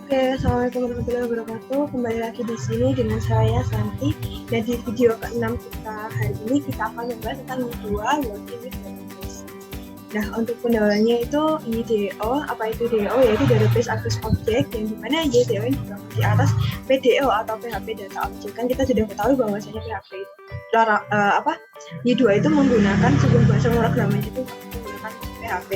Assalamualaikum warahmatullahi wabarakatuh. Kembali lagi di sini dengan saya Santi. Dan di video ke-6 kita hari ini kita akan membahas tentang Y2 Working with Database. Nah, untuk pendahuluannya itu YDO. Apa itu YDO? Yaitu Database Access Object, yang dimana YDO ini dibangun di atas PDO atau PHP Data Object. Kan kita sudah ketahui bahwasanya PHP Y2 itu menggunakan sebuah bahasa pemrograman itu menggunakan PHP.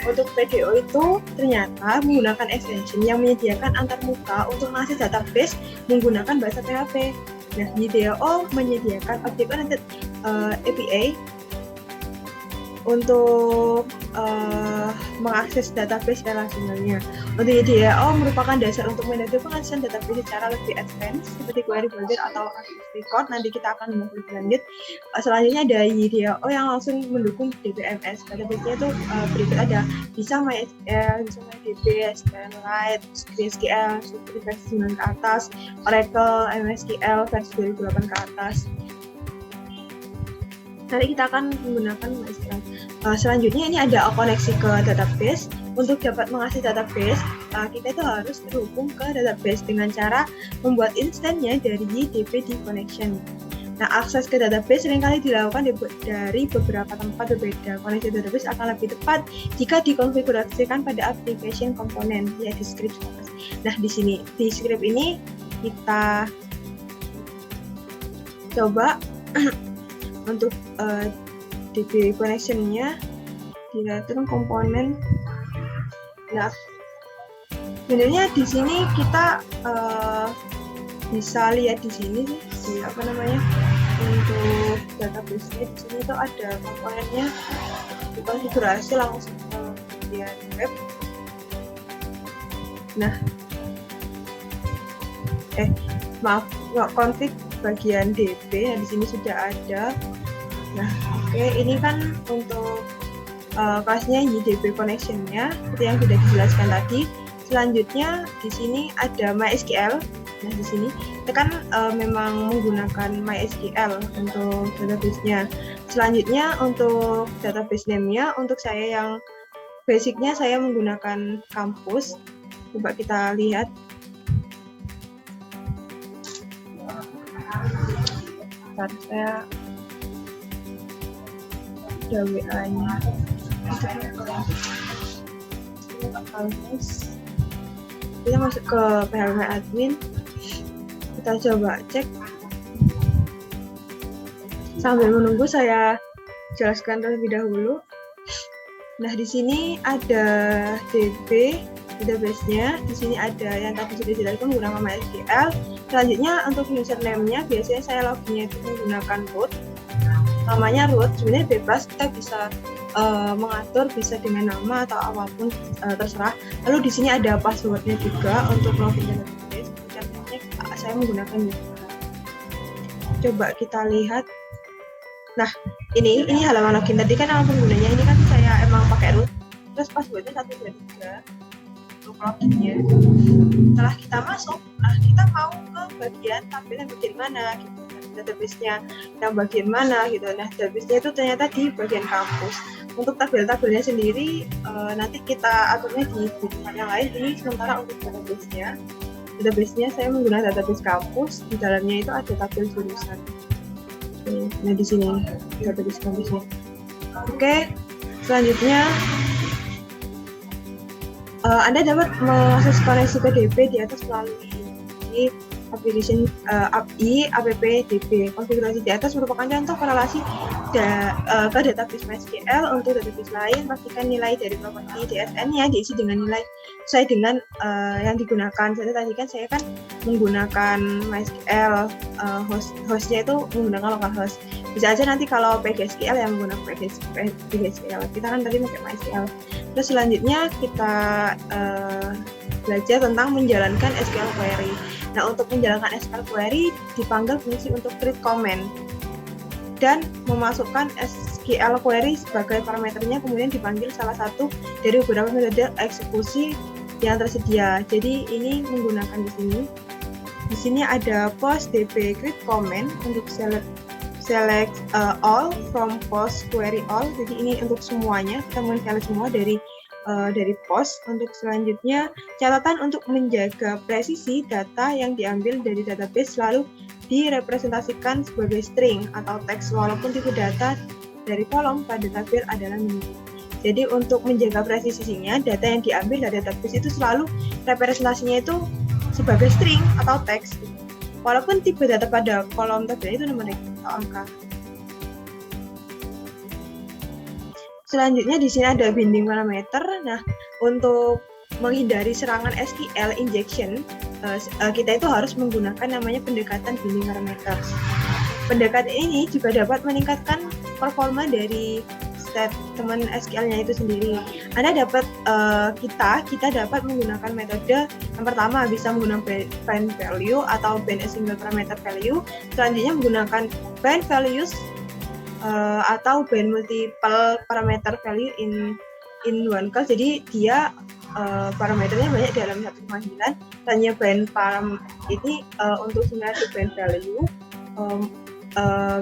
Untuk PDO itu ternyata menggunakan extension yang menyediakan antarmuka untuk mengakses database menggunakan bahasa PHP. Nah, YDO menyediakan Object-Oriented API untuk mengakses database relasionalnya. Untuk YDO merupakan dasar untuk metode pengaksesan database secara lebih advance seperti query builder atau access record. Nanti kita akan membahas lebih lanjut. Selanjutnya ada YDO yang langsung mendukung DBMS. Database-nya itu berikut ada bisa MySQL, bisa MyDB, SQLite, SQL, versi 9 ke atas, Oracle, MySQL versi 2008 ke atas. Nanti kita akan menggunakan MySQL. Selanjutnya ini ada koneksi ke database. Untuk dapat mengakses database, kita itu harus terhubung ke database dengan cara membuat instannya dari DB connection. Nah, akses ke database seringkali dilakukan dari beberapa tempat berbeda. Koneksi database akan lebih tepat jika dikonfigurasikan pada application komponen, ya di script. Nah, di sini di script ini kita coba untuk DB connection-nya diatur komponen. Nah, sebenarnya di sini kita bisa lihat di sini sih, untuk database-nya di sini itu ada komponennya dikonfigurasi langsung ke bagian web. Nah, config bagian DB, di sini sudah ada. Nah, ini kan untuk kelasnya YDB connection-nya seperti yang sudah dijelaskan tadi. Selanjutnya di sini ada MySQL. Nah, di sini kita kan memang menggunakan MySQL untuk database-nya. Selanjutnya untuk database name-nya, untuk saya yang basic-nya saya menggunakan kampus. Coba kita lihat. Saya ada WA-nya. Kita masuk ke PHP admin. Kita coba cek. Sambil menunggu saya jelaskan terlebih dahulu. Nah, di sini ada DB database-nya. Di sini ada yang tadi sudah dijelaskan menggunakan MySQL. Selanjutnya untuk username-nya biasanya saya loginnya itu menggunakan root. Namanya root, sebenarnya bebas, kita bisa mengatur bisa dengan nama atau apapun, terserah. Lalu di sini ada password-nya juga untuk login database. Contohnya saya menggunakan username. Coba kita lihat. Nah, ini halaman login. Tadi kan nama penggunanya ini kan saya emang pakai root. Terus password-nya 123 untuk loginnya. Setelah kita masuk, kita mau ke bagian tampilan bagian mana gitu. Database-nya yang bagian mana gitu. Nah, database-nya itu ternyata di bagian kampus. Untuk tabel-tabelnya sendiri nanti kita aturnya di tempat yang lain. Ini sementara untuk database-nya. Database-nya saya menggunakan database kampus. Di dalamnya itu ada tabel jurusan. Nah, di sini database kampusnya. Oke, selanjutnya Anda dapat mengakses koneksi ke DB di atas melalui application API app DB. Konfigurasi di atas merupakan contoh korelasi ke database MySQL. Untuk database lain, pastikan nilai dari properti DSN-nya diisi dengan nilai sesuai dengan yang digunakan. Jadi tadi kan saya menggunakan MySQL, hostnya itu menggunakan localhost. Bisa aja nanti kalau PGSQL yang menggunakan PGSQL. Kita kan tadi pakai MySQL. Terus selanjutnya kita belajar tentang menjalankan SQL query. Nah, untuk menjalankan SQL query dipanggil fungsi untuk create comment dan memasukkan SQL query sebagai parameternya, kemudian dipanggil salah satu dari beberapa metode eksekusi yang tersedia. Jadi ini menggunakan di sini. Di sini ada post db create comment untuk select all from post query all. Jadi ini untuk semuanya, kita men-select semua dari dari pos. Untuk selanjutnya, catatan untuk menjaga presisi data yang diambil dari database selalu direpresentasikan sebagai string atau teks walaupun tipe data dari kolom pada tabel adalah minimal. Jadi untuk menjaga presisinya, data yang diambil dari database itu selalu representasinya itu sebagai string atau teks. Walaupun tipe data pada kolom tabel itu numerik atau angka. Selanjutnya di sini ada binding parameter. Nah, untuk menghindari serangan SQL injection, kita itu harus menggunakan namanya pendekatan binding parameter. Pendekatan ini juga dapat meningkatkan performa dari statement SQL-nya itu sendiri. Anda dapat kita dapat menggunakan metode yang pertama bisa menggunakan bind value atau bind a single parameter value. Selanjutnya menggunakan bind values atau bind multiple parameter value in one call. Jadi dia parameternya banyak dalam satu panggilan. Hanya bind param ini untuk simulasi bind value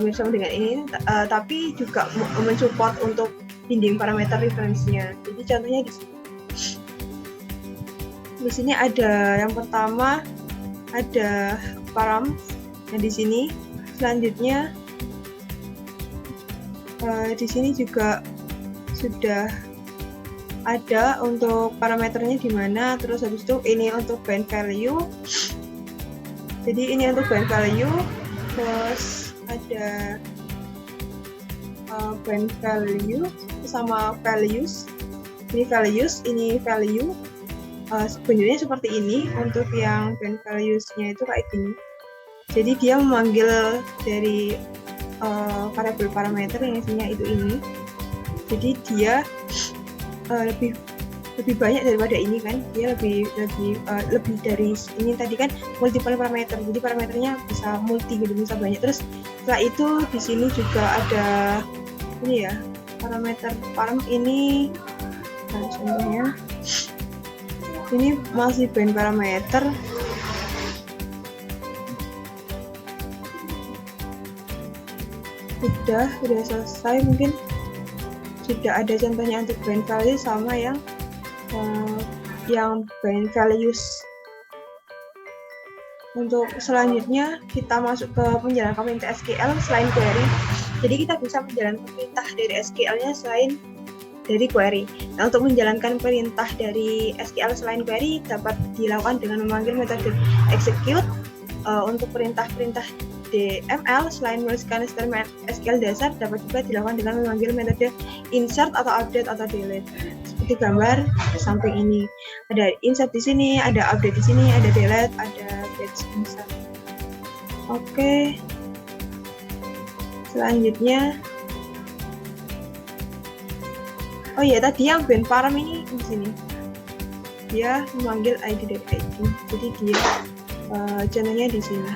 bersama dengan ini, tapi juga mensupport untuk binding parameter reference-nya. Jadi contohnya di sini. Di sini ada yang pertama ada param. Nah di sini selanjutnya di sini juga sudah ada untuk parameternya di mana. Terus habis itu ini untuk bind value. Jadi ini untuk bind value. Terus ada bind value sama values. Ini values, ini value. Sebenarnya seperti ini. Untuk yang bind values-nya itu kayak gini. Jadi dia memanggil dari variabel parameter yang isinya itu ini. Jadi dia lebih banyak daripada ini kan. Dia lebih dari ini tadi kan multiple parameter. Jadi parameternya bisa multi gitu, bisa banyak. Terus setelah itu di sini juga ada ini ya, parameter param ini. Nah, contohnya ini masih bind parameter. Sudah selesai, mungkin sudah ada contohnya untuk bind value sama yang bind values. Untuk selanjutnya kita masuk ke menjalankan perintah SQL selain query. Jadi kita bisa menjalankan perintah dari SQL-nya selain dari query. Nah, untuk menjalankan perintah dari SQL selain query dapat dilakukan dengan memanggil metode execute. Untuk perintah-perintah DML selain menuliskan statement SQL dasar dapat juga dilakukan dengan memanggil metode insert atau update atau delete. Seperti gambar di samping ini. Ada insert di sini, ada update di sini, ada delete, ada batch insert. Oke. Selanjutnya oh iya, tadi yang bind param ini di sini. Dia memanggil id dari id. Jadi dia contohnya di sini.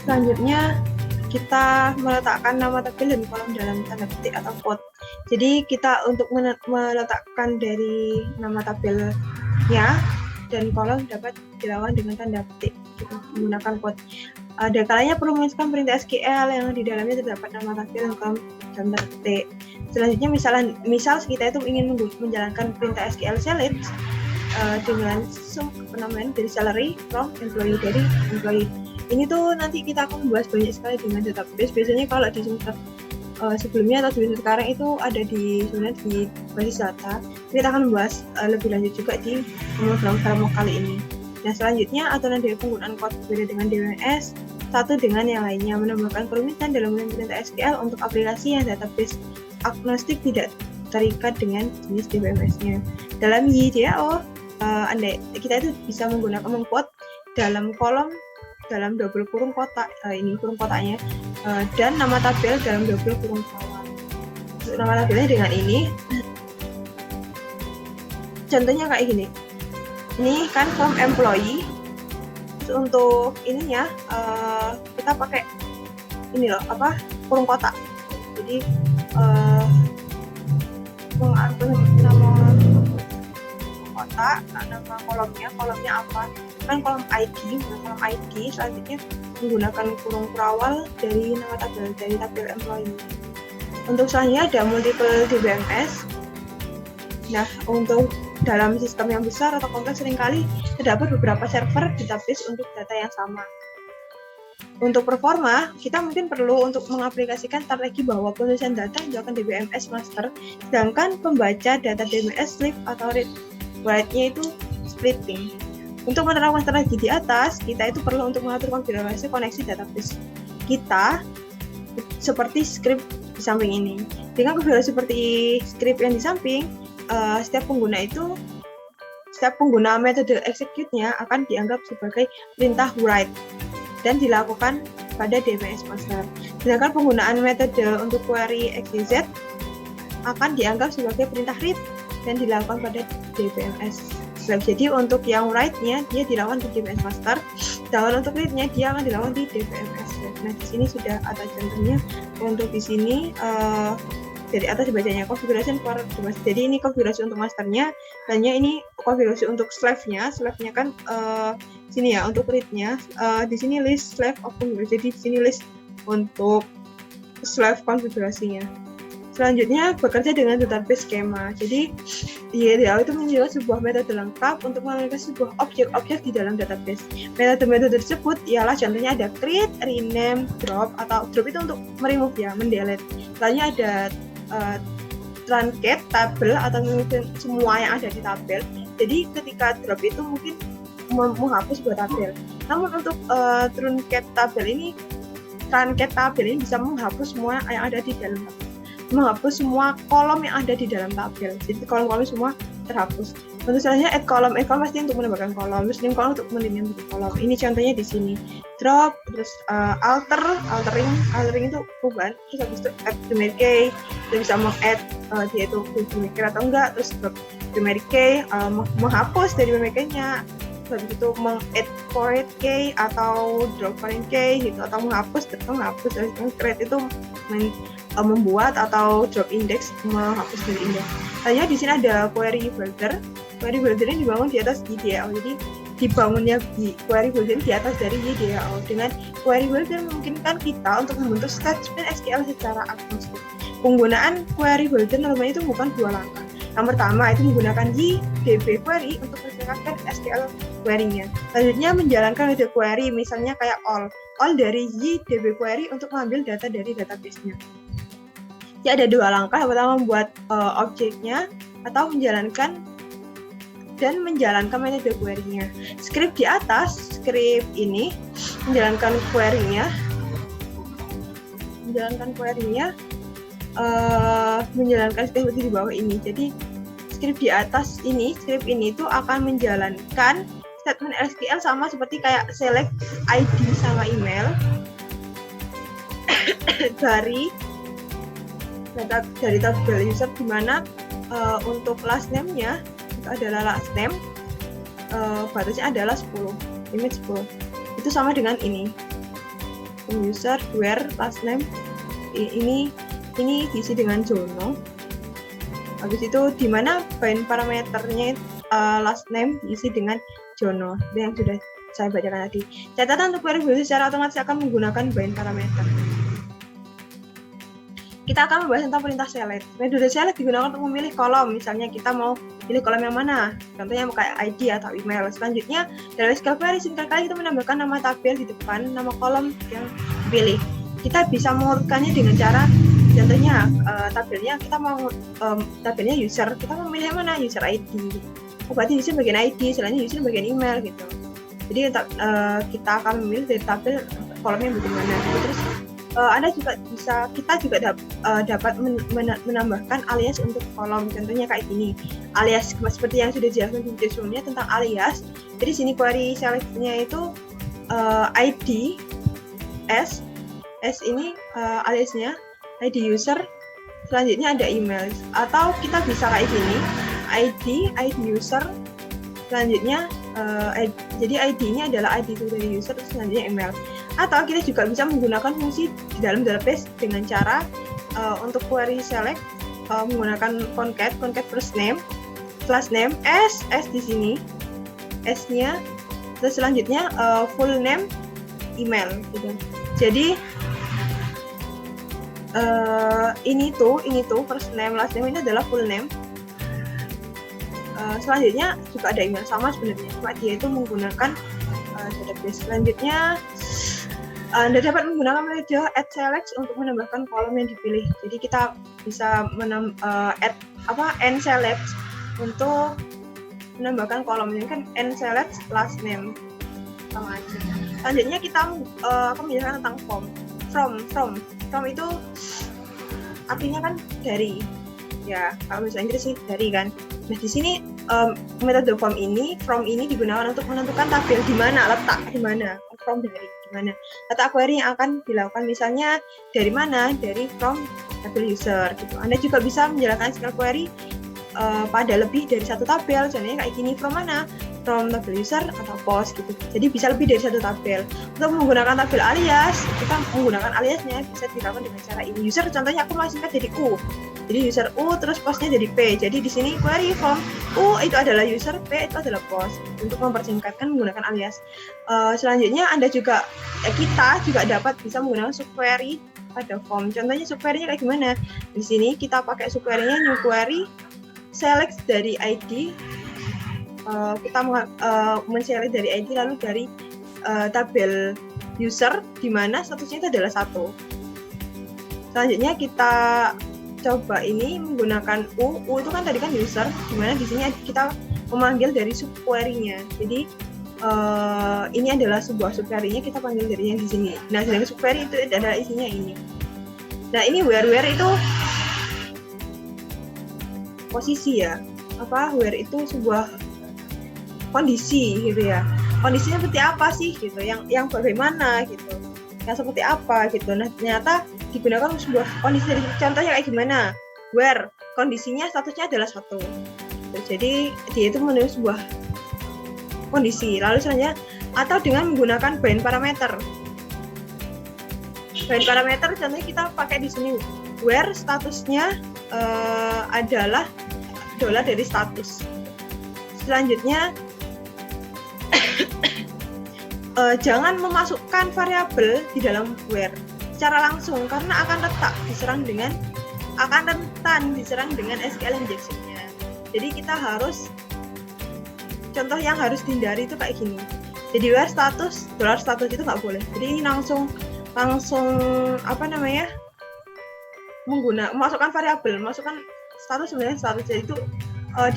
Selanjutnya kita meletakkan nama tabel dan kolom dalam tanda petik atau quote. Jadi kita untuk meletakkan dari nama tabelnya dan kolom dapat dilakukan dengan tanda petik menggunakan quote. Ada kalanya perlu menuliskan perintah SQL yang di dalamnya terdapat nama tabel dan kolom tanda petik. Selanjutnya misal kita itu ingin menjalankan perintah SQL select dengan penambahan dari salary from employee dari employee. Ini tuh nanti kita akan membahas banyak sekali dengan database. Biasanya kalau di semester sebelumnya atau di semester sekarang itu ada di basis data. Kita akan membahas lebih lanjut juga di program framework kali ini. Nah selanjutnya aturan dari penggunaan code berbeda dengan DBMS satu dengan yang lainnya, menambahkan kerumitan dalam perintah SQL untuk aplikasi yang database agnostik tidak terikat dengan jenis DBMS-nya. Dalam YDAO, kita itu bisa menggunakan mengquote dalam kolom dalam double kurung kotak, ini kurung kotaknya, dan nama tabel dalam double kurung kawal. Nama tabelnya dengan ini. Contohnya kayak gini. Ini kan from employee. Terus untuk ininya kita pakai ini loh, kurung kotak. Jadi nama kotak, nama kolomnya apa? Kan kolom ID, kolom ID. Selanjutnya menggunakan kurung kurawal dari nama tabel, dari tabel employee. Untuk selanjutnya ada multiple DBMS. Nah, untuk dalam sistem yang besar atau kompleks seringkali terdapat beberapa server database untuk data yang sama. Untuk performa, kita mungkin perlu untuk mengaplikasikan strategi bahwa penulisan data dilakukan DBMS master, sedangkan pembaca data DBMS sleep atau read write-nya itu splitting. Untuk menerapkan strategi di atas, kita itu perlu untuk mengatur konfigurasi koneksi database kita seperti script di samping ini. Dengan konfigurasi seperti script yang di samping, setiap pengguna metode execute-nya akan dianggap sebagai perintah write dan dilakukan pada DBMS master. Sedangkan penggunaan metode untuk query XYZ akan dianggap sebagai perintah read dan dilakukan pada DBMS. Jadi untuk yang write-nya dia dilakukan di DBMS master, dan untuk read-nya dia akan dilakukan di DBMS. Nah, di sini sudah ada contohnya. Untuk di sini dari atas dibacanya konfigurasi for device. Jadi ini konfigurasi untuk masternya, hanya ini konfigurasi untuk slave-nya. Slave-nya kan sini ya untuk read-nya. Di sini list slave of configuration. Jadi di sini list untuk slave konfigurasinya. Selanjutnya bekerja dengan database skema. Jadi YDAO itu menjelaskan sebuah metode lengkap untuk memiliki sebuah objek-objek di dalam database. Metode-metode tersebut ialah contohnya ada create, rename, drop, atau drop itu untuk remove ya, mendelete. Selanjutnya ada truncate, tabel atau mengikuti semua yang ada di tabel. Jadi ketika drop itu mungkin menghapus sebuah tabel. Namun untuk truncate tabel ini bisa menghapus semua yang ada di dalam tabel. Menghapus semua kolom yang ada di dalam tabel. Jadi kolom-kolom semua terhapus. Untuk selanjutnya add column pasti untuk menambahkan kolom, terus kolom untuk menambahkan kolom. Ini contohnya di sini. Drop, terus altering itu perubahan. Terus habis itu add primary key, kita bisa meng-add dia itu primary key atau enggak. Terus drop primary key, menghapus dari primary key-nya. Habis itu meng-add foreign key atau drop foreign key gitu, atau menghapus. Habis itu create itu membuat, atau drop index menghapus dari index. Hanya di sini ada query builder. Query builder ini dibangun di atas YDAO. Jadi dibangunnya di query builder di atas dari YDAO. Dengan query builder memungkinkan kita untuk membentuk statement SQL secara agnostik. Penggunaan query builder normalnya itu bukan dua langkah. Yang pertama itu menggunakan YDB query untuk menjalankan SQL query-nya. Selanjutnya menjalankan metode query, misalnya kayak all dari YDB query untuk mengambil data dari database-nya. Jadi ada dua langkah. Yang pertama membuat objeknya atau menjalankan metode query-nya. Script di atas, script ini menjalankan query-nya, menjalankan script di bawah ini. Jadi script di atas ini, script ini itu akan menjalankan statement SQL sama seperti kayak select ID sama email dari tabel user, di mana untuk last name-nya itu adalah last name, batasnya adalah 10, image 10. Itu sama dengan ini. User where last name ini diisi dengan Jono. Habis itu di mana bind parameternya last name diisi dengan Jono. Itu yang sudah saya bacakan tadi. Catatan untuk query builder secara otomatis akan menggunakan bind parameter. Kita akan membahas tentang perintah select. Metode select digunakan untuk memilih kolom. Misalnya kita mau pilih kolom yang mana. Contohnya kayak ID atau email. Selanjutnya, dalam SQL query seringkali kita menambahkan nama tabel di depan nama kolom yang dipilih. Kita bisa mengurutkannya dengan cara, contohnya tabelnya kita mau tabelnya user, kita mau memilih yang mana, user ID. Berarti user bagian ID, selanjutnya user bagian email gitu. Jadi kita akan memilih dari tabel kolomnya bagaimana. Terus kita juga dapat menambahkan alias untuk kolom. Contohnya kayak gini, alias seperti yang sudah dijelaskan di video sebelumnya tentang alias. Jadi sini query select-nya itu ID S ini aliasnya ID user, selanjutnya ada email, atau kita bisa kayak gini, ID user, selanjutnya jadi ID-nya adalah ID dari user, selanjutnya email. Atau kita juga bisa menggunakan fungsi di dalam database dengan cara untuk query select menggunakan concat first name, last name, S di sini, S-nya, terus selanjutnya full name, email gitu. Jadi ini tuh first name, last name ini adalah full name. Selanjutnya juga ada email sama sebenarnya, cuma dia itu menggunakan database. Selanjutnya Anda dapat menggunakan metode @select untuk menambahkan kolom yang dipilih. Jadi kita bisa @select untuk menambahkan kolom. Ini kan @select last name sama aja. Selanjutnya kita akan menjelaskan tentang form. From itu artinya kan dari, ya kalau bahasa Inggris sih dari kan. Nah di sini metode from ini digunakan untuk menentukan tabel di mana, letak di mana, from dari di mana, letak query yang akan dilakukan. Misalnya dari mana, dari from tabel user gitu. Anda juga bisa menjalankan SQL query pada lebih dari satu tabel, contohnya kayak gini, from mana, from tabel user atau post gitu. Jadi bisa lebih dari satu tabel. Untuk menggunakan tabel alias, kita menggunakan aliasnya bisa dilakukan dengan cara ini. User contohnya aku mau singkat jadi U. Jadi user U terus postnya jadi P. Jadi di sini query from U itu adalah user, P itu adalah post. Untuk mempersingkatkan menggunakan alias. Selanjutnya kita juga dapat bisa menggunakan subquery pada form. Contohnya subquery-nya kayak gimana? Di sini kita pakai subquery-nya new query, select dari ID. Kita men-select dari ID lalu dari tabel user di mana statusnya itu adalah 1. Selanjutnya kita coba ini menggunakan U itu kan tadi kan user, di mana di sini kita memanggil dari subquery-nya. Jadi ini adalah sebuah subquery-nya, kita panggil dari yang di sini. Nah, sedangkan subquery itu adalah isinya ini. Nah, ini where itu posisi ya. Where itu sebuah kondisi gitu ya. Kondisinya seperti apa sih gitu, yang bagaimana gitu, yang seperti apa gitu. Nah ternyata digunakan sebuah kondisi. Contohnya kayak gimana, where kondisinya statusnya adalah 1 gitu. Jadi dia itu menulis sebuah kondisi. Lalu selanjutnya atau dengan menggunakan bind parameter. Bind parameter contohnya kita pakai di sini, where statusnya adalah dolar dari status. Selanjutnya jangan memasukkan variabel di dalam where secara langsung karena akan rentan diserang dengan SQL injection-nya. Jadi kita harus, contoh yang harus dihindari itu kayak gini. Jadi where status, dolar status itu nggak boleh. Jadi ini langsung memasukkan variabel, masukkan status sebenarnya statusnya itu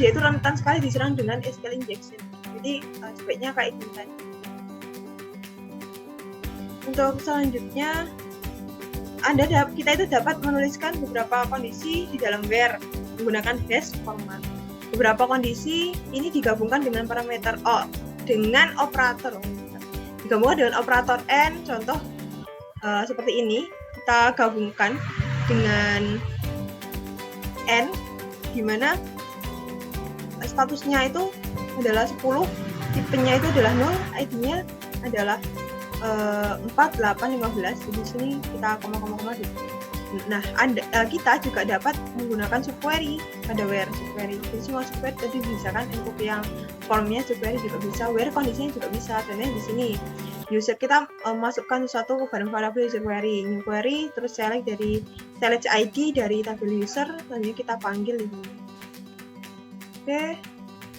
dia itu rentan sekali diserang dengan SQL injection. Jadi sebaiknya kayak gini kan. Untuk selanjutnya kita itu dapat menuliskan beberapa kondisi di dalam where menggunakan hash format. Beberapa kondisi ini digabungkan dengan parameter dengan operator. Digabungkan dengan operator and, contoh seperti ini, kita gabungkan dengan n, di mana statusnya itu adalah 10, tipenya itu adalah 0, ID-nya adalah 4, 8, 15. Di sini kita koma gitu. Nah, kita juga dapat menggunakan subquery pada where subquery. Jadi semua subquery tadi bisa kan, untuk yang formnya subquery juga bisa, where kondisinya juga bisa. Dan di sini user kita masukkan sesuatu ke barang variabel user query, new query, terus select ID dari tabel user, selanjutnya kita panggil ini. Oke.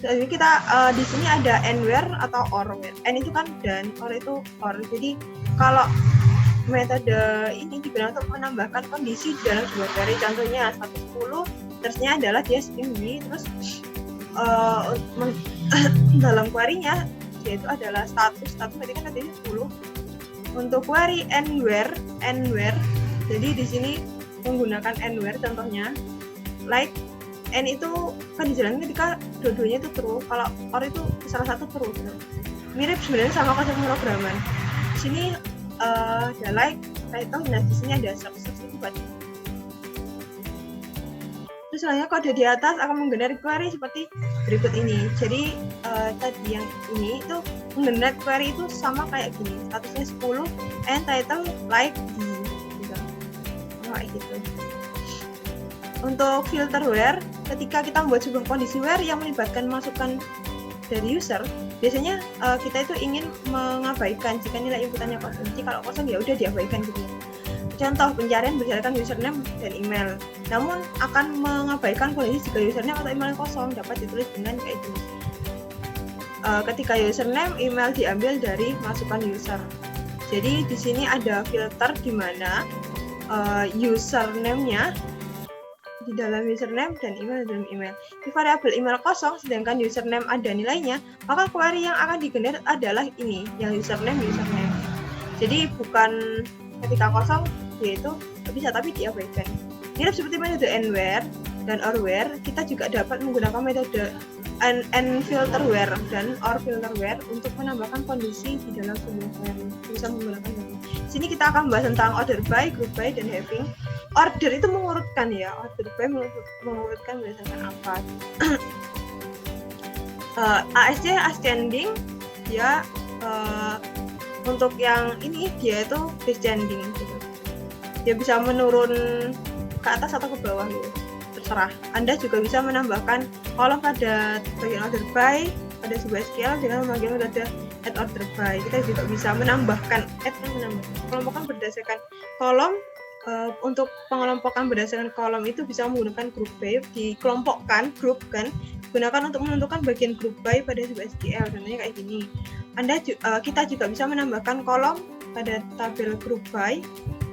Jadi kita di sini ada and where atau or where. And itu kan dan, or itu or. Jadi kalau metode ini digunakan untuk menambahkan kondisi di dalam sebuah query. Contohnya 110, terusnya adalah dia string B, terus dalam query-nya yaitu adalah status tadi kan tadi 10. Untuk query and where. Jadi di sini menggunakan and where contohnya like n itu kan dijalankan ketika dua-duanya itu true, kalau or itu salah satu true. Mirip sebenarnya sama konsep pemrograman. Di sini ada like title, nah di sini ada search itu buat. Terus selanjutnya kode di atas akan menggenerate query seperti berikut ini. Jadi tadi yang ini itu menggenerate query itu sama kayak gini, statusnya 10 and title like gitu. Kayak gitu. Untuk filter where, ketika kita membuat sebuah kondisi where yang melibatkan masukan dari user, biasanya kita itu ingin mengabaikan jika nilai inputannya kosong. Jadi kalau kosong ya udah diabaikan gitu. contoh pencarian berdasarkan username dan email. Namun akan mengabaikan kondisi jika username atau email kosong dapat ditulis dengan kayak gini. Ketika username, email diambil dari masukan user. Jadi di sini ada filter di mana username-nya di dalam username dan email dalam email. Di variabel email kosong sedangkan username ada nilainya, maka query yang akan digenerate adalah ini, yang username. Jadi bukan ketika kosong yaitu bisa, tapi diabaikan. Mirip seperti metode AND-WHERE dan OR-WHERE, kita juga dapat menggunakan metode AND filter where dan OR filter where untuk menambahkan kondisi di dalam sebuah query. Bisa menggunakan ini. Sini kita akan membahas tentang order by, group by, dan having. Order itu mengurutkan ya, order by mengurutkan berdasarkan apa. ASC ascending dia untuk yang ini dia itu descending gitu. Dia bisa menurun ke atas atau ke bawah gitu. Terserah. Anda juga bisa menambahkan kolom pada bagian order by pada sebuah SQL dengan memanggil metode add order by. Kita juga bisa menambahkan kelompokan berdasarkan kolom. Untuk pengelompokan berdasarkan kolom itu bisa menggunakan group by, dikelompokkan, grup kan, gunakan untuk menentukan bagian group by pada sebuah SQL. Contohnya kayak gini. Kita juga bisa menambahkan kolom pada tabel group by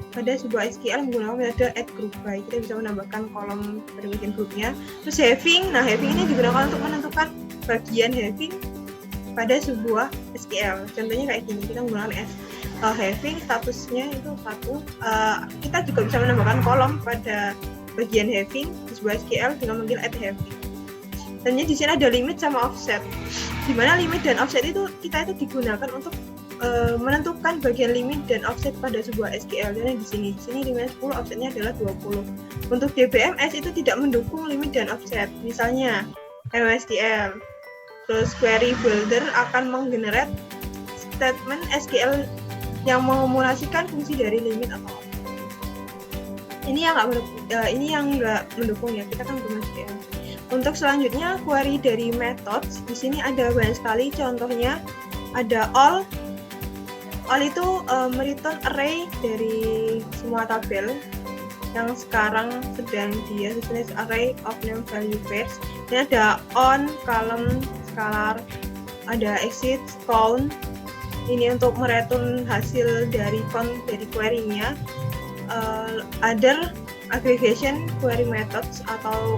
pada sebuah SQL menggunakan metode add group by. Kita bisa menambahkan kolom pada bagian grupnya. Terus having, having ini digunakan untuk menentukan bagian having pada sebuah SQL. Contohnya kayak gini, kita menggunakan having statusnya itu 1. Kita juga bisa menambahkan kolom pada bagian having di sebuah SQL dengan memanggil add having. Dan di sini ada limit sama offset. Di mana limit dan offset itu kita itu digunakan untuk menentukan bagian limit dan offset pada sebuah SQL. Jadi di sini limit 10, offsetnya adalah 20. Untuk DBMS itu tidak mendukung limit dan offset. Misalnya MSDL. Terus query builder akan menggenerate statement SQL yang mengakumulasikan fungsi dari limit atau offset. Ini yang nggak mendukung ya, kita kan belum SQL. Untuk selanjutnya query dari methods, di sini ada banyak sekali. Contohnya ada all itu mereturn array dari semua tabel yang sekarang sedang disusun array of name value pairs. Ini ada on, column, scalar, ada exit, count. Ini untuk mereturn hasil dari count dari query-nya. Other aggregation query methods atau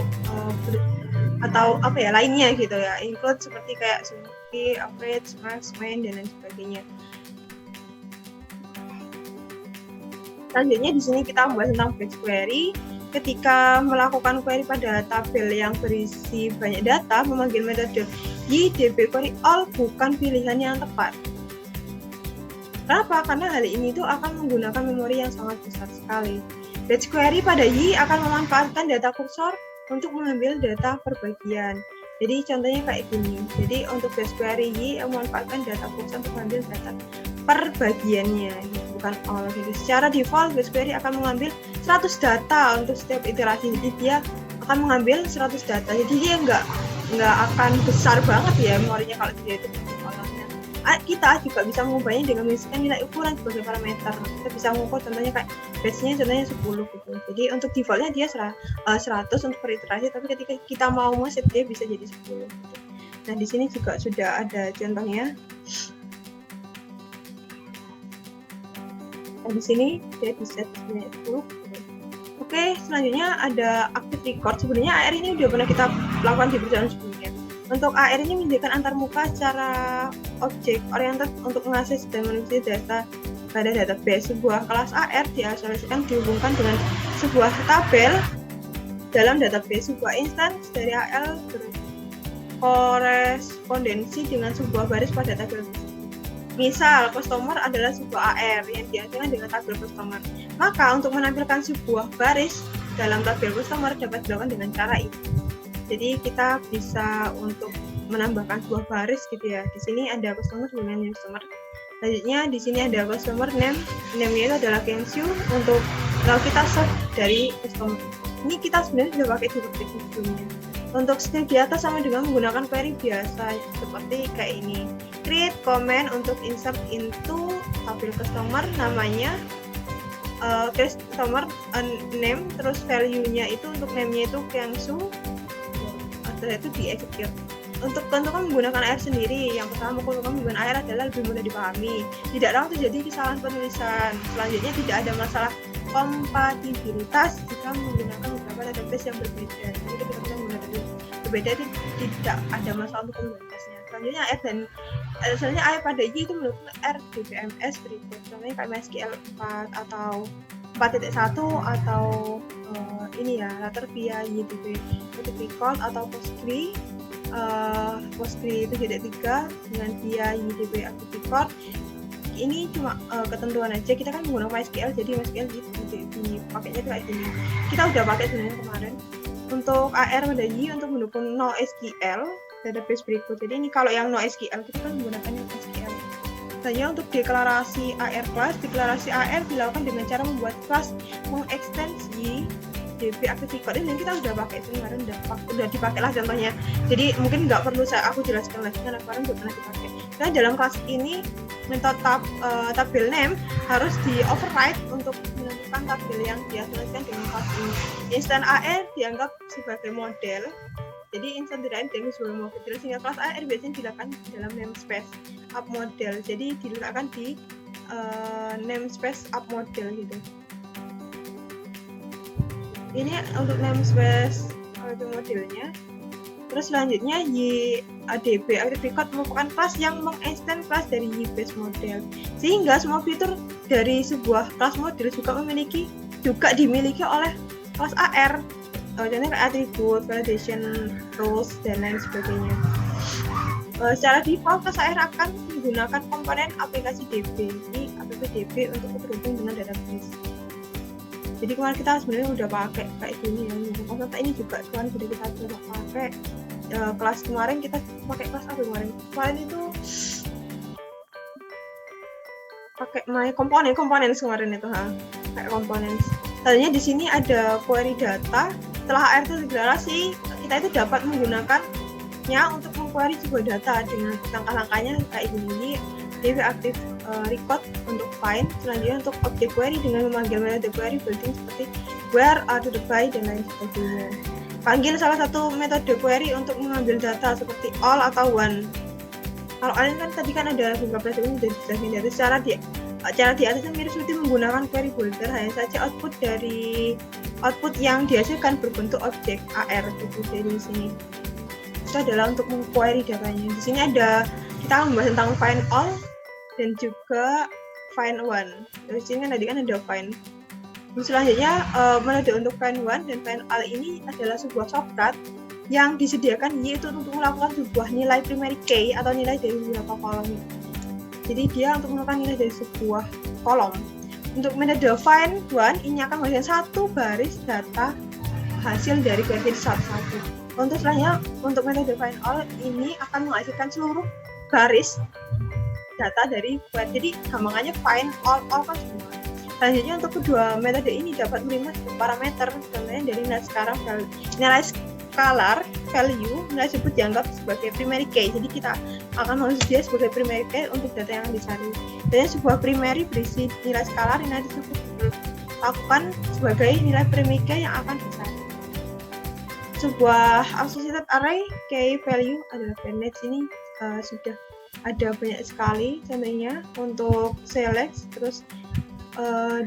apa ya lainnya gitu ya, include seperti kayak summary, average, max, main, dan lain sebagainya. Selanjutnya di sini kita membahas tentang batch query. Ketika melakukan query pada tabel yang berisi banyak data, memanggil metode YDB query all bukan pilihan yang tepat. Kenapa? Karena hal ini itu akan menggunakan memori yang sangat besar sekali. Batch query pada Y akan memanfaatkan data kursor untuk mengambil data per bagian. Jadi contohnya kayak gini. Jadi untuk batch query Y memanfaatkan data kursor untuk mengambil data per bagiannya, bukan all gitu. Secara default batch query akan mengambil 100 data untuk setiap iterasi. Jadi dia akan mengambil 100 data. Jadi dia nggak akan besar banget ya memorinya kalau dia itu kolomnya. Kita juga bisa mengubahnya dengan mengisikan nilai ukuran sebagai parameter. Kita bisa mengukur contohnya kayak batch-nya contohnya 10 gitu. Jadi untuk defaultnya dia 100 untuk per iterasi, tapi ketika kita mau set dia bisa jadi 10 gitu. Nah di sini juga sudah ada contohnya. Nah, di sini dia bisa 10. Oke, selanjutnya ada active record. Sebenarnya AR ini udah pernah kita lakukan di perjalanan sebelumnya. Untuk AR ini menyediakan antarmuka secara objek oriented untuk mengakses dan menulis data pada database. Sebuah kelas AR diasosiasikan dihubungkan dengan sebuah tabel dalam database. Sebuah instance dari AL berkorespondensi dengan sebuah baris pada tabel. Misal, customer adalah sebuah AR yang dihasilkan dengan tabel customer. Maka, untuk menampilkan sebuah baris dalam tabel customer dapat dilakukan dengan cara ini. Jadi, kita bisa untuk menambahkan sebuah baris gitu ya. Di sini ada customer dengan customer. Selanjutnya, di sini ada customer name. Name-nya itu adalah Kenshu untuk kalau kita search dari customer. Ini kita sebenarnya sudah pakai di sebelumnya. Untuk step di atas sama dengan menggunakan query biasa seperti kayak ini. Create comment untuk insert into tabel customer namanya. customer name, terus value-nya itu untuk name-nya itu Kyangsu, setelah itu di execute. Untuk tentukan menggunakan AR sendiri, yang pertama keuntungan menggunakan AR adalah lebih mudah dipahami, tidak rawan terjadi kesalahan penulisan. Selanjutnya tidak ada masalah kompatibilitas jika menggunakan beberapa database yang berbeda. Jadi kita bisa menggunakan berbeda itu tidak ada masalah untuk kompatibilitasnya. Selanjutnya AR dan selanjutnya AR pada Y itu menurut RDBMS berikut, contohnya kayak MySQL 4 atau 4.1 atau ini ya latar via YDB record atau Postgre itu jadi 3 dengan via YDB active record. Ini cuma ketentuan aja, kita kan menggunakan MySQL, jadi MySQL di paketnya kayak gini. Kita udah pakai sebenarnya kemarin. Untuk AR pada Y untuk mendukung NoSQL database berikut. Jadi ini kalau yang NoSQL kita kan menggunakan yang SQL. Selanjutnya untuk deklarasi AR class, deklarasi AR dilakukan dengan cara membuat class mengekstensi DB active record. Ini kita udah pakai itu kemarin, udah dipakai lah contohnya. Jadi mungkin nggak perlu aku jelaskan lagi karena kemarin udah pernah dipakai. Nah dalam kelas ini metode tabel name harus di override untuk menentukan tabel yang diasosiasikan dengan kelas ini. Instant AR dianggap sebagai model. Jadi instant tidak dengan sebuah model, sehingga kelas AR biasanya diletakkan dalam namespace up model. Jadi diletakkan di namespace up model gitu. Ini untuk namespace modelnya. Terus selanjutnya YADB active record merupakan kelas yang mengextend kelas dari YBase model, sehingga semua fitur dari sebuah kelas model juga dimiliki oleh kelas AR. Contohnya kayak atribut, validation, rules, dan lain sebagainya. Secara default kelas AR akan menggunakan komponen aplikasi DB. Ini aplikasi DB untuk berhubung dengan database. Jadi kemarin kita sebenarnya udah pakai kayak gini ya. Untuk ini juga kemarin sudah kita coba pakai. Kelas kemarin kita pakai kelas apa kemarin? Kemarin itu pakai komponen kemarin itu kayak komponen. Tadinya di sini ada query data. Setelah AR itu deklarasi, kita itu dapat menggunakannya untuk mengquery sebuah data dengan langkah-langkahnya kayak gini. DB active record untuk find, selanjutnya untuk object query dengan memanggil metode query building seperti where, to the by, dan lain sebagainya. Panggil salah satu metode query untuk mengambil data seperti all atau one. Kalau kalian kan tadi kan ada beberapa ini sudah dijelasin dari cara di atasnya mirip seperti menggunakan query builder, hanya saja output yang dihasilkan berbentuk objek AR gitu. Dari sini itu adalah untuk mengquery datanya. Di sini ada kita membahas tentang find all dan juga find one. Dari sini kan tadi kan ada find. Selanjutnya metode untuk find one dan find all ini adalah sebuah shortcut yang disediakan Y itu untuk melakukan sebuah nilai primary key atau nilai dari beberapa kolom. Jadi dia untuk melakukan nilai dari sebuah kolom. Untuk metode find one ini akan menghasilkan satu baris data hasil dari query satu-satu. Untuk selanjutnya untuk metode find all ini akan menghasilkan seluruh baris data dari query. Jadi gampangannya find all kan semua. Selanjutnya untuk kedua metode ini dapat menerima parameter, contohnya dari nilai scalar value, nilai tersebut dianggap sebagai primary key. Jadi kita akan mengatur dia sebagai primary key untuk data yang dicari. Dan sebuah primary berisi nilai scalar, nilai tersebut dilakukan sebagai nilai primary key yang akan dicari. Sebuah associated array key value adalah bandage. Ini sudah ada banyak sekali contohnya untuk select. Terus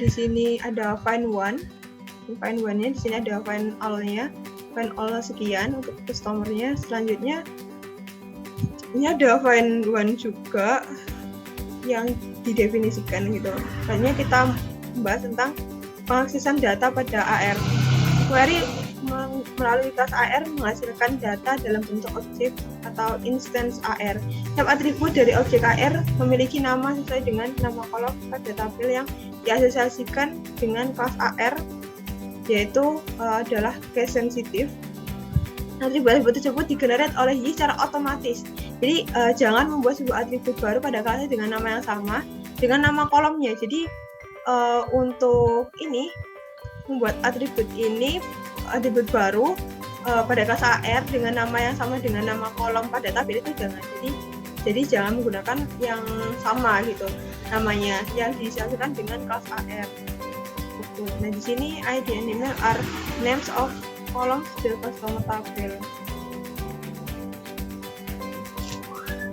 di sini ada find one nya, di sini ada find all-nya, find all sekian untuk customer-nya. Selanjutnya ini ada find one juga yang didefinisikan gitu. Selanjutnya kita membahas tentang pengaksesan data pada AR. Query melalui kelas AR menghasilkan data dalam bentuk objek atau instance AR. Setiap atribut dari objek AR memiliki nama sesuai dengan nama kolom pada tabel yang diasosiasikan dengan kelas AR, yaitu adalah case sensitive. Atribut tersebut digenerate oleh Y secara otomatis. Jadi jangan membuat sebuah atribut baru pada kelasnya dengan nama yang sama dengan nama kolomnya. Jadi untuk ini membuat atribut baru pada kelas AR dengan nama yang sama dengan nama kolom pada tabel itu jangan. Jadi jangan menggunakan yang sama gitu namanya yang disesuaikan dengan kelas AR. atribut. Nah, di sini ID and email are names of columns the customer table.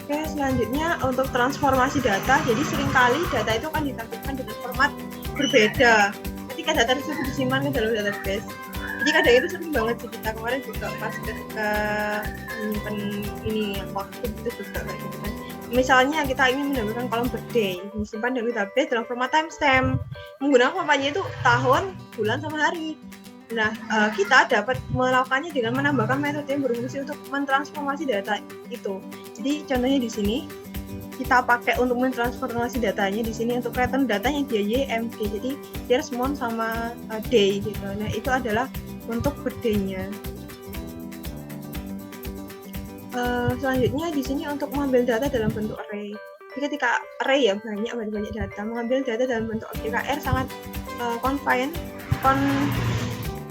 Oke, selanjutnya untuk transformasi data. Jadi seringkali data itu akan ditampilkan dengan format berbeda ketika data tersebut disimpan ke dalam database. Jadi kadang itu sering banget sih, kita kemarin juga pas ketika menyimpan ini yang waktu itu juga kayak gitu kan. Misalnya kita ingin menampilkan kolom birthday, disimpan dalam database dalam format timestamp, menggunakan formatnya itu tahun, bulan, sama hari. Nah, kita dapat melakukannya dengan menambahkan metode yang berfungsi untuk mentransformasi data itu. Jadi contohnya di sini kita pakai untuk mentransformasi datanya. Di sini untuk return datanya dia YMD, jadi dia month sama day gitu. Nah, itu adalah untuk birthday-nya. Selanjutnya di sini untuk mengambil data dalam bentuk array. Jadi ketika array ya banyak data, mengambil data dalam bentuk ODKR sangat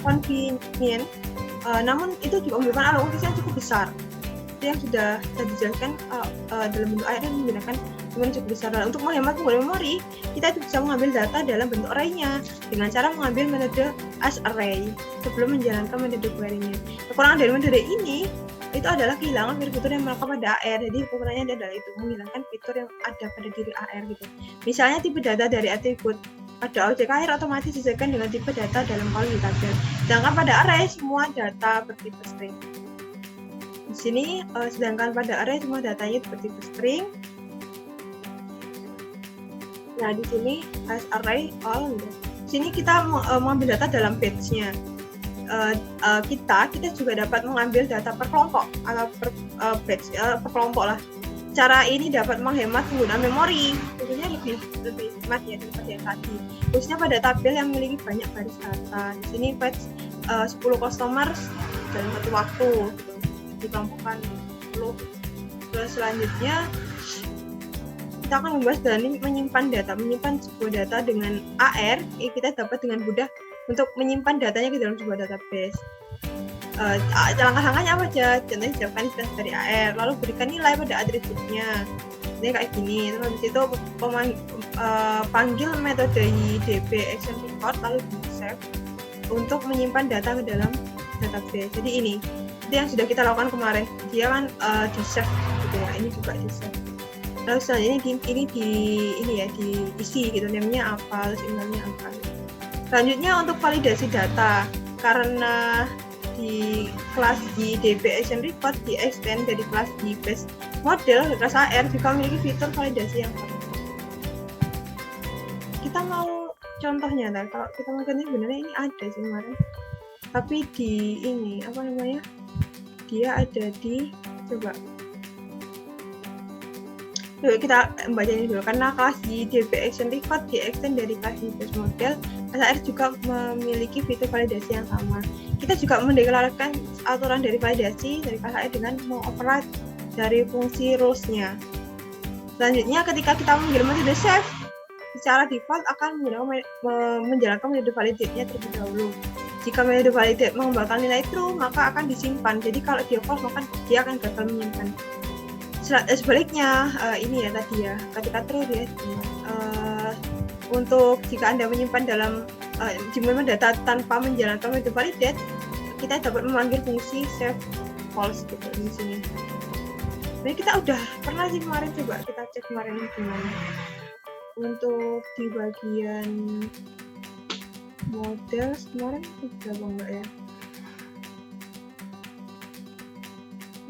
convenient, namun itu juga membutuhkan alokasi yang cukup besar. Yang sudah dijelaskan dalam bentuk array dan menggunakan memori cukup besar. Nah, untuk menghemat penggunaan memori, kita itu bisa mengambil data dalam bentuk array-nya dengan cara mengambil metode asArray sebelum menjalankan metode query-nya. Kekurangan dari metode ini itu adalah kehilangan fitur yang melekat pada AR. Jadi kekurangannya adalah itu, menghilangkan fitur yang ada pada diri AR gitu. Misalnya tipe data dari atribut pada objek AR otomatis disesuaikan dengan tipe data dalam kolom tabel. Sedangkan pada array semua data bertipe string. Di sini sedangkan pada array semua datanya bertipe string. Nah, di sini as array all. Di sini kita mengambil data dalam batch-nya. Kita juga dapat mengambil data per kelompok atau per batch, per kelompok lah. Cara ini dapat menghemat penggunaan memori, tentunya lebih hemat ya daripada yang tadi. Khususnya pada tabel yang memiliki banyak baris data. Di sini batch 10 customers dalam satu waktu, gitu. Dikelompokkan 10. Terus selanjutnya kita akan membahas dari menyimpan sebuah data dengan AR. Kita dapat dengan mudah untuk menyimpan datanya ke dalam sebuah database. Langkah-langkahnya apa aja? Contohnya siapkan instansi dari AR, lalu berikan nilai pada atributnya. Ini kayak gini. Terus habis itu panggil metode YDB action record lalu di save untuk menyimpan data ke dalam database. Jadi ini itu yang sudah kita lakukan kemarin. Dia kan di save gitu ya. Ini juga di save. Lalu selanjutnya diisi gitu, namanya apa, terus emailnya apa. Selanjutnya untuk validasi data, karena di kelas di DB Action Record di extend dari kelas di base model ke kelas AR juga memiliki fitur validasi yang sama. Kita mau contohnya, kalau kita mau contohnya sebenarnya ini ada sih kemarin, tapi di ini apa namanya, dia ada di Yuk kita baca ini dulu, karena kelas di DB Action Record di extend dari kelas di base model, AR juga memiliki fitur validasi yang sama. Kita juga mendeklarasikan aturan dari validasi dari kelas AR dengan mengoperate dari fungsi rules-nya. Selanjutnya ketika kita memanggil metode save, secara default akan menjalankan metode validate-nya terlebih dahulu. Jika metode validate mengembalikan nilai true, maka akan disimpan. Jadi kalau dia false, maka dia akan gagal menyimpan. Sebaliknya ini ya tadi ya, ketika true dia untuk jika Anda menyimpan dalam jumlah data tanpa menjalankan metode validate, kita dapat memanggil fungsi save false gitu di sini. Nah, kita udah pernah sih kemarin, coba kita cek kemarin gimana. Untuk di bagian model kemarin udah enggak ya?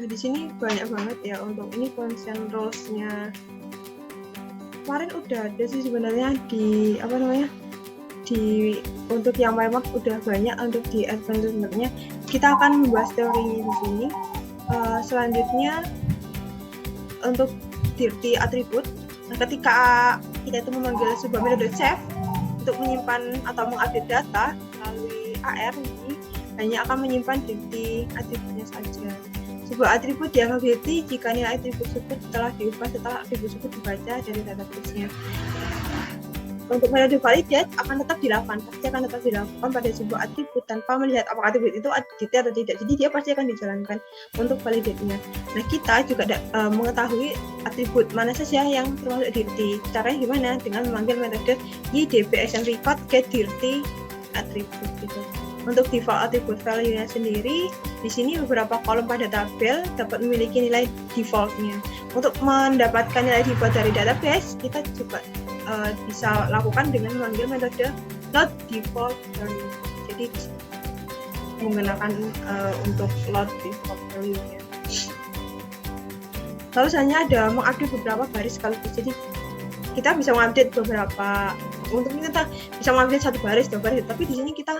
Nah, di sini banyak banget ya untuk ini consent rules-nya. Kemarin udah ada sih sebenarnya di untuk yang memang udah banyak untuk di advanced-nya. Kita akan membahas teorinya di sini. Selanjutnya untuk dirty atribut. Nah, ketika kita itu memanggil sebuah metode save untuk menyimpan atau mengupdate data melalui AR, ini hanya akan menyimpan dirty atributnya saja. Sebuah atribut dianggap dirty jika nilai atribut tersebut telah diubah setelah atribut tersebut dibaca dari database-nya. Untuk metode validate akan tetap dilakukan pada sebuah atribut tanpa melihat apakah atribut itu dirty atau tidak. Jadi dia pasti akan dijalankan untuk validate-nya. Nah, kita juga mengetahui atribut mana saja yang termasuk dirty. Caranya gimana? Dengan memanggil metode YDB action record get dirty atribut gitu. Untuk default attribute value-nya sendiri, di sini beberapa kolom pada tabel dapat memiliki nilai default-nya. Untuk mendapatkan nilai default dari database, kita juga bisa lakukan dengan memanggil metode load default value. Jadi menggunakan untuk load default value-nya. Lalu selanjutnya ada mengupdate beberapa baris sekaligus. Jadi kita bisa mengupdate beberapa, untuk kita bisa mengupdate satu baris, dua baris, tapi di sini kita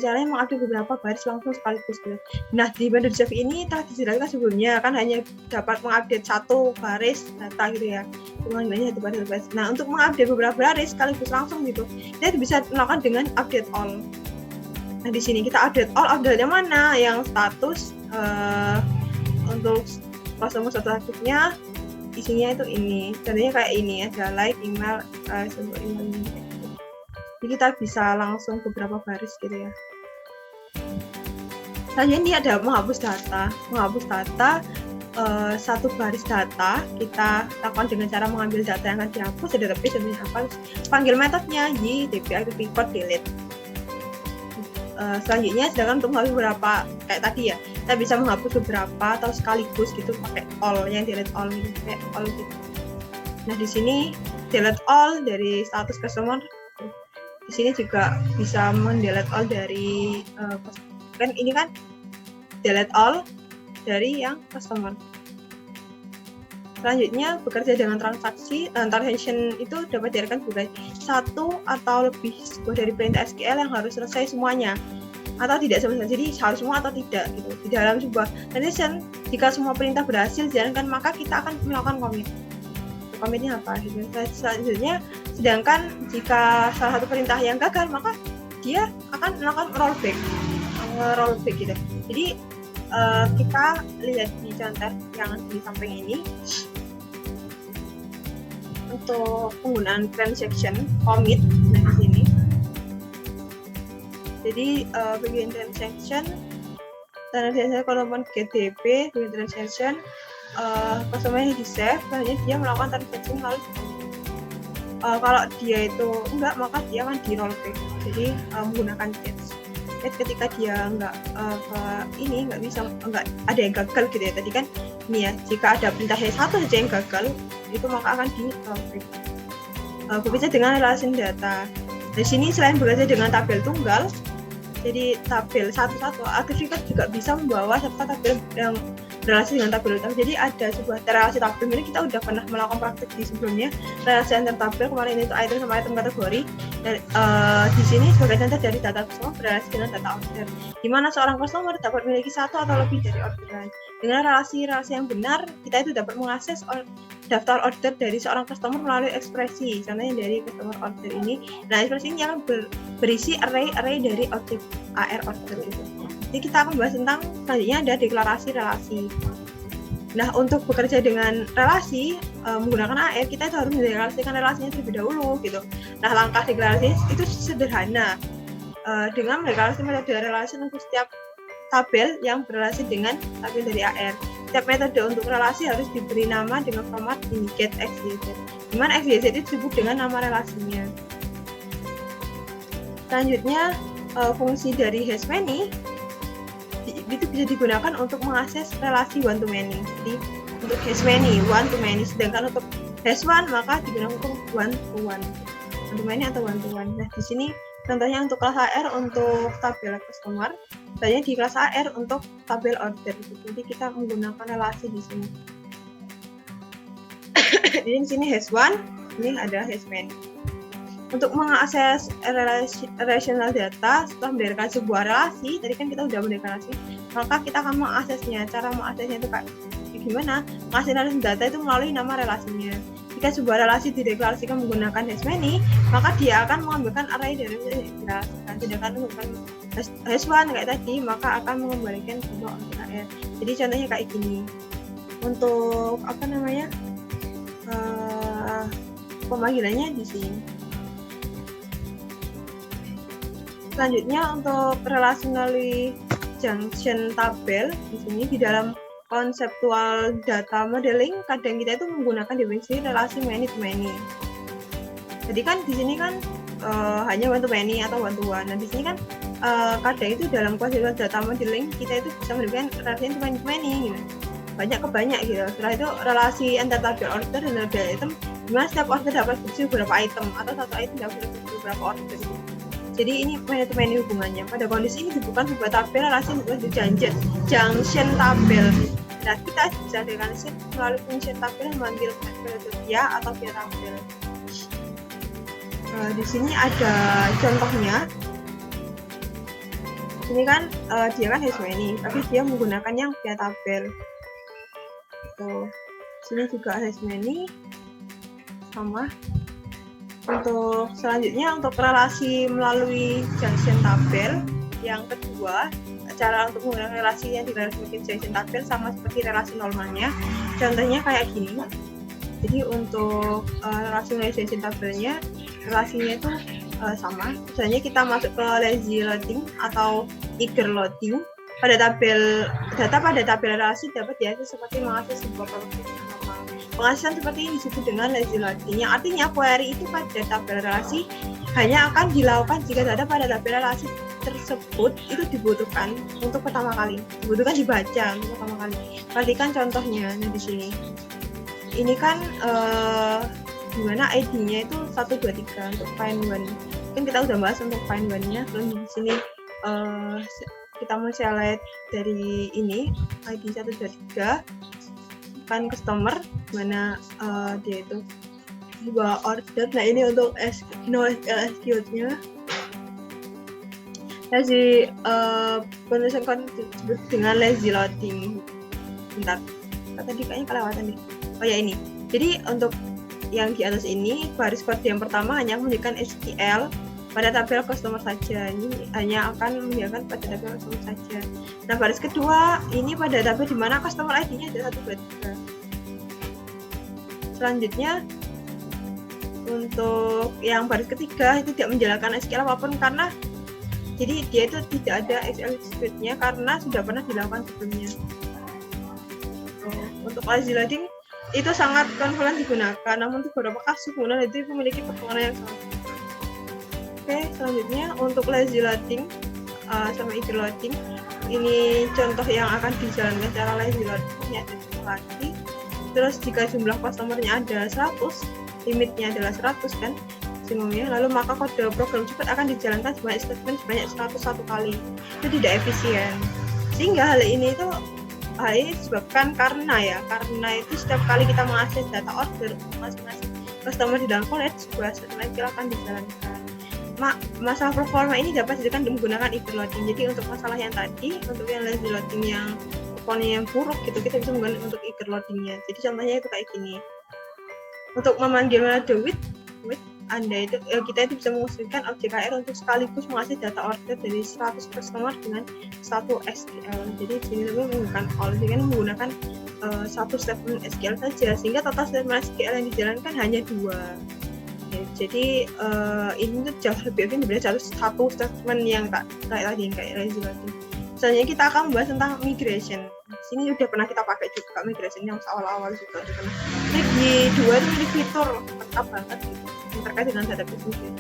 caranya mengupdate beberapa baris langsung sekaligus gitu. Nah, di Banner Java ini telah dijelaskan sebelumnya kan hanya dapat mengupdate satu baris data gitu ya. Cuma hanya satu baris. Nah, untuk mengupdate beberapa baris sekaligus langsung gitu, kita bisa melakukan dengan update all. Nah, di sini kita update all, update-nya mana? Yang status untuk customer statusnya isinya itu ini. Contohnya kayak ini, ada like, email, untuk email ini. Jadi kita bisa langsung beberapa baris gitu ya. Selanjutnya ini ada menghapus data. Menghapus data, satu baris data kita lakukan dengan cara mengambil data yang akan dihapus dari database. Contohnya apa? Panggil metodenya y dpi record delete. Selanjutnya sedangkan untuk menghapus beberapa kayak tadi ya, kita bisa menghapus beberapa atau sekaligus gitu pakai all, yang delete all gitu, kayak all gitu. Nah, di sini delete all dari status customer. Di sini juga bisa mendelete all dari kan ini kan delete all dari yang customer. Selanjutnya bekerja dengan transaksi. Transaction itu dapat diartikan sebagai satu atau lebih sebuah dari perintah SQL yang harus selesai semuanya atau tidak sama sekali. Jadi harus semua atau tidak gitu. Di dalam sebuah transaction, jika semua perintah berhasil dijalankan, maka kita akan melakukan commit. Commitnya apa gitu. Selanjutnya, sedangkan jika salah satu perintah yang gagal, maka dia akan melakukan rollback gitu. Jadi kita lihat di contoh yang di samping ini untuk penggunaan transaction commit. Nah, di sini jadi bagian transaction kolom GDB, bagian transaction customer-nya di save, selanjutnya dia melakukan transaction lalu kalau dia itu enggak, maka dia akan di rollback. Jadi menggunakan catch ketika dia enggak ada yang gagal gitu ya. Tadi kan ini ya, jika ada perintah satu saja yang gagal, itu maka akan di rollback. Bekerja dengan relasi data. Di sini selain bekerja dengan tabel tunggal, jadi tabel satu-satu, Active Record juga bisa membawa serta tabel yang relasi dengan tabel utama. Jadi ada sebuah relasi tabel. Ini kita udah pernah melakukan praktik di sebelumnya, relasi antar tabel. Kemarin itu item sama item kategori. Dan di sini sebagai contoh dari data customer berrelasi dengan data order, di mana seorang customer dapat memiliki satu atau lebih dari orderan. Dengan relasi-relasi yang benar, kita itu dapat mengakses daftar order dari seorang customer melalui ekspresi. Contohnya dari customer order ini. Nah, ekspresi ini akan berisi array dari objek AR order itu. Jadi kita akan bahas tentang selanjutnya ada deklarasi relasi. Nah, untuk bekerja dengan relasi menggunakan AR, kita itu harus mendeklarasikan relasinya terlebih dahulu gitu. Nah, langkah deklarasi itu sederhana. Dengan mendeklarasi metode relasi untuk setiap tabel yang berrelasi dengan tabel dari AR. Setiap metode untuk relasi harus diberi nama dengan format indicate XYZ, di mana XYZ itu disebut dengan nama relasinya. Selanjutnya, fungsi dari hashmany itu bisa digunakan untuk mengakses relasi one to many. Jadi untuk hashmany one to many, sedangkan untuk hash one maka digunakan untuk one to many atau one to one. Nah, di sini contohnya untuk kelas AR untuk tabel customer, contohnya di kelas AR untuk tabel order. Jadi kita menggunakan relasi di sini. Jadi di sini hash one, ini ada hashmany. Untuk mengakses relational data setelah mendeklarasikan sebuah relasi, tadi kan kita sudah mendeklarasi, maka kita akan mengaksesnya. Cara mengaksesnya itu kayak gimana? Mengakses relasi data itu melalui nama relasinya. Jika sebuah relasi dideklarasikan menggunakan hashmany, maka dia akan mengambilkan array dari dideklarasikan. Sedangkan menggunakan hash one kayak tadi, maka akan mengembalikan sebuah objek AR. Jadi contohnya kayak gini. Untuk pemanggilannya di sini. Selanjutnya untuk relationally junction tabel di sini di dalam konseptual data modeling kadang kita itu menggunakan definisi relasi many to many. Jadi kan di sini kan hanya one to many atau one to one. Nah di sini kan kadang itu dalam kualitas data modeling kita itu bisa menunjukkan relasi one to many gitu, banyak ke banyak gitu. Setelah itu relasi antar tabel order dan tabel item, dimana setiap order dapat berisi beberapa item atau satu item dapat berisi beberapa order gitu. Jadi ini many to many hubungannya. Pada kondisi ini dibutuhkan sebuah tabel relasi junction tabel. Nah kita bisa dengan melalui function tabel memanggil tabel via atau via tabel. Di sini ada contohnya. Ini kan dia kan has many, tapi dia menggunakan yang via tabel. Sini juga has many sama. Untuk selanjutnya untuk relasi melalui junction tabel, yang kedua cara untuk menggunakan relasi yang direlasikan junction tabel sama seperti relasi normalnya. Contohnya kayak gini. Jadi untuk relasi melalui junction tabelnya, relasinya itu sama. Misalnya kita masuk ke lazy loading atau eager loading. Pada tabel data pada tabel relasi dapat diakses seperti mengakses sebuah properti normal. Pengaksesan seperti ini disebut dengan lazy loading, yang artinya query itu pada tabel relasi hanya akan dilakukan jika data pada tabel relasi tersebut itu dibutuhkan untuk pertama kali, dibutuhkan dibaca untuk pertama kali. Perhatikan contohnya di sini. Ini kan dimana ID-nya itu 123 untuk find one. Kan kita udah bahas untuk find one-nya. Terus di sini kita mau select dari ini ID 123 kan customer, mana dia itu dua order. Nah ini untuk NoSQL SQL-nya. Lazy penulisan konten disebut dengan lazy loading. Bentar, tadi kayaknya kelewatan nih. Oh ya ini. Jadi untuk yang di atas ini baris kode yang pertama hanya menunjukkan SQL pada tabel customer saja. Ini hanya akan menunjukkan pada tabel customer saja. Nah baris kedua ini pada tabel di mana customer ID-nya ada 123. Selanjutnya untuk yang baris ketiga itu tidak menjalankan SQL apapun karena jadi dia itu tidak ada SQL script-nya karena sudah pernah dilakukan sebelumnya. Untuk lazy loading itu sangat konvalen digunakan, namun untuk beberapa kasus penggunaan itu memiliki perkembangan yang sama. Oke, selanjutnya untuk lazy loading sama eager loading, ini contoh yang akan dijalankan secara lazy loading. Ini ada satu lagi. Terus jika jumlah customer-nya ada 100, limitnya adalah 100 kan maksimumnya, lalu maka kode program cepat akan dijalankan sebanyak statement sebanyak 101 kali. Itu tidak efisien. Sehingga hal ini disebabkan karena itu setiap kali kita mengakses data order masing-masing customer di dalam college, sebuah statement akan dijalankan. Masalah performa ini dapat dijelaskan menggunakan eager loading. Jadi untuk masalah yang tadi, untuk yang lazy loading yang performanya yang buruk gitu, kita bisa menggunakan untuk eager loadingnya. Jadi contohnya itu kayak gini. Untuk memanggil metode with Anda itu kita itu bisa mengusulkan objek HR untuk sekaligus mengakses data order dari 100 customer dengan satu SQL. Jadi sini menggunakan all, dengan menggunakan satu statement SQL saja, sehingga total statement SQL yang dijalankan hanya 2. Jadi ini tuh jauh lebih efisien daripada satu statement yang kayak lazy loading. Selanjutnya kita akan membahas tentang migration. Sini udah pernah kita pakai juga migration yang awal-awal juga udah pernah. Ini di 2 itu memiliki fitur lengkap banget gitu, yang terkait dengan database migration.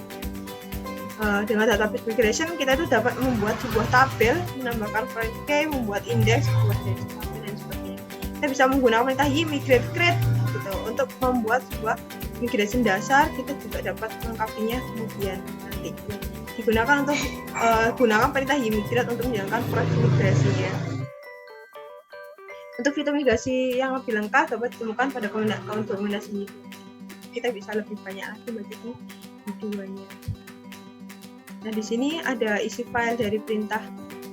Dengan database migration kita itu dapat membuat sebuah tabel, menambahkan foreign key, membuat indeks, membuat tabel dan sebagainya. Kita bisa menggunakan perintah migrate create gitu untuk membuat sebuah migration dasar. Kita juga dapat melengkapinya kemudian nanti digunakan untuk gunakan perintah migrate untuk menjalankan proses migrasinya. Untuk fitur migrasi yang lebih lengkap dapat ditemukan pada kawan dokumentasi ini. Kita bisa lebih banyak lagi baca di videonya. Nah di sini ada isi file dari perintah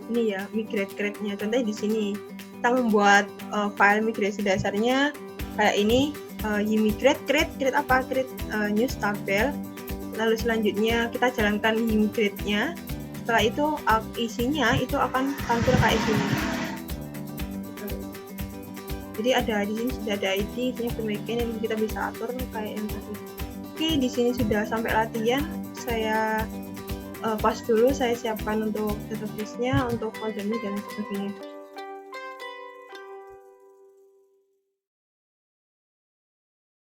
ini ya, migrate create-nya. Contohnya di sini kita membuat file migrasi dasarnya kayak ini, migrate create apa? Create news tabel. Lalu selanjutnya kita jalankan migrate-nya. Setelah itu isinya itu akan tampil kayak gini. Jadi ada di sini sudah ada ID, isinya pemiliknya, yang kita bisa atur kayak yang tadi. Oke, di sini sudah sampai latihan. Saya pause dulu, saya siapkan untuk database-nya, untuk foldernya dan sebagainya.